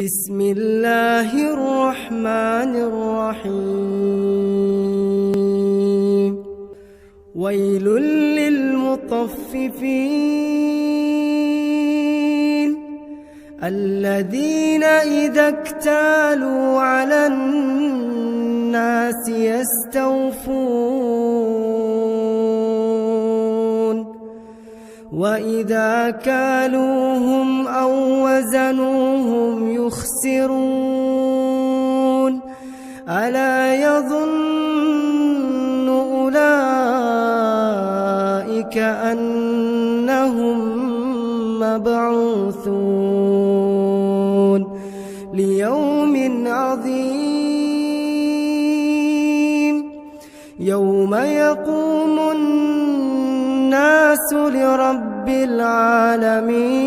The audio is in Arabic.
بسم الله الرحمن الرحيم ويل للمطففين الذين إذا اكتالوا على الناس يستوفون وإذا كالوهم أو وزنوهم يخسرون ألا يظن أولئك أنهم مبعوثون ليوم عظيم يوم يقوم الناس لرب العالمين